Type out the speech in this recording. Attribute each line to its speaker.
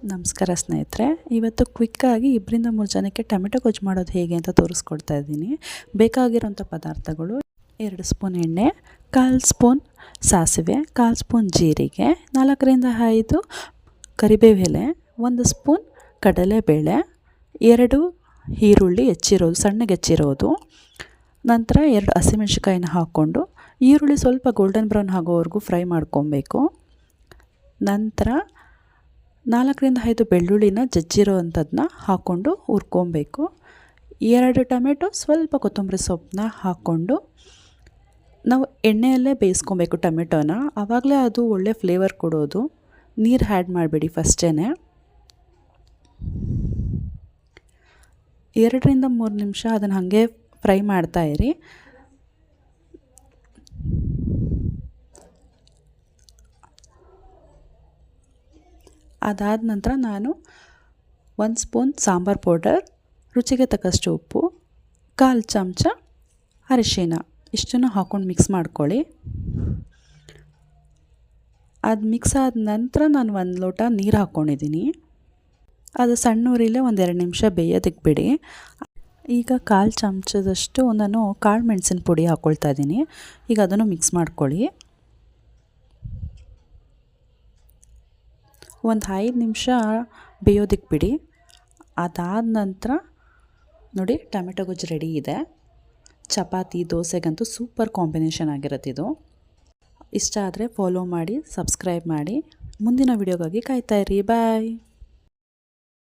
Speaker 1: ನಮಸ್ಕಾರ ಸ್ನೇಹಿತರೆ, ಇವತ್ತು ಕ್ವಿಕ್ಕಾಗಿ 2-3 ಜನಕ್ಕೆ ಟೊಮೆಟೊ ಗೊಜ್ಜು ಮಾಡೋದು ಹೇಗೆ ಅಂತ ತೋರಿಸ್ಕೊಡ್ತಾ ಇದ್ದೀನಿ. ಬೇಕಾಗಿರೋಂಥ ಪದಾರ್ಥಗಳು: 2 ಸ್ಪೂನ್ ಎಣ್ಣೆ, 1/4 ಸ್ಪೂನ್ ಸಾಸಿವೆ, 1/4 ಸ್ಪೂನ್ ಜೀರಿಗೆ, 4-5 ಕರಿಬೇವು ಎಲೆ, 1 ಸ್ಪೂನ್ ಕಡಲೆಬೇಳೆ, 2 ಈರುಳ್ಳಿ ಸಣ್ಣಗೆ ಹೆಚ್ಚಿರೋದು, ನಂತರ 2 ಹಸಿಮೆಣಸಿಕಾಯಿನ ಹಾಕ್ಕೊಂಡು ಈರುಳ್ಳಿ ಸ್ವಲ್ಪ ಗೋಲ್ಡನ್ ಬ್ರೌನ್ ಆಗೋವರೆಗೂ ಫ್ರೈ ಮಾಡ್ಕೊಬೇಕು. ನಂತರ 4-5 ಬೆಳ್ಳುಳ್ಳಿನ ಜಜ್ಜಿರೋ ಅಂಥದ್ದನ್ನ ಹಾಕ್ಕೊಂಡು ಹುರ್ಕೊಬೇಕು. 2 ಟೊಮೆಟೊ, ಸ್ವಲ್ಪ ಕೊತ್ತಂಬರಿ ಸೊಪ್ಪನ್ನ ಹಾಕ್ಕೊಂಡು ನಾವು ಎಣ್ಣೆಯಲ್ಲೇ ಬೇಯಿಸ್ಕೊಬೇಕು ಟೊಮೆಟೊನ. ಆವಾಗಲೇ ಅದು ಒಳ್ಳೆ ಫ್ಲೇವರ್ ಕೊಡೋದು. ನೀರು ಆ್ಯಡ್ ಮಾಡಬೇಡಿ ಫಸ್ಟೇ. 2-3 ನಿಮಿಷ ಅದನ್ನು ಹಾಗೆ ಫ್ರೈ ಮಾಡ್ತಾಯಿರಿ. ಅದಾದ ನಂತರ ನಾನು 1 ಸ್ಪೂನ್ ಸಾಂಬಾರು ಪೌಡರ್, ರುಚಿಗೆ ತಕ್ಕಷ್ಟು ಉಪ್ಪು, 1/4 ಚಮಚ ಅರಿಶಿನ ಇಷ್ಟನ್ನು ಹಾಕ್ಕೊಂಡು ಮಿಕ್ಸ್ ಮಾಡ್ಕೊಳ್ಳಿ. ಅದು ಮಿಕ್ಸ್ ಆದ ನಂತರ ನಾನು 1 ಲೋಟ ನೀರು ಹಾಕ್ಕೊಂಡಿದ್ದೀನಿ. ಅದು ಸಣ್ಣ ಉರಿಲೇ 1-2 ನಿಮಿಷ ಬೇಯೋದಕ್ಕೆ ಬಿಡಿ. ಈಗ 1/4 ಚಮಚದಷ್ಟು ನಾನು ಕಾಳು ಮೆಣಸಿನ ಪುಡಿ ಹಾಕ್ಕೊಳ್ತಾ ಇದ್ದೀನಿ. ಈಗ ಅದನ್ನು ಮಿಕ್ಸ್ ಮಾಡ್ಕೊಳ್ಳಿ. 5 ನಿಮಿಷ ಬೇಯೋದಕ್ಕೆ ಬಿಡಿ. ಅದಾದ ನಂತರ ನೋಡಿ, ಟೊಮೆಟೊ ಗೊಜ್ಜು ರೆಡಿ ಇದೆ. ಚಪಾತಿ, ದೋಸೆಗಂತೂ ಸೂಪರ್ ಕಾಂಬಿನೇಷನ್ ಆಗಿರುತ್ತೆ ಇದು. ಇಷ್ಟ ಆದರೆ ಫಾಲೋ ಮಾಡಿ, ಸಬ್ಸ್ಕ್ರೈಬ್ ಮಾಡಿ. ಮುಂದಿನ ವಿಡಿಯೋಗಾಗಿ ಕಾಯ್ತಾಯಿರಿ. ಬಾಯ್.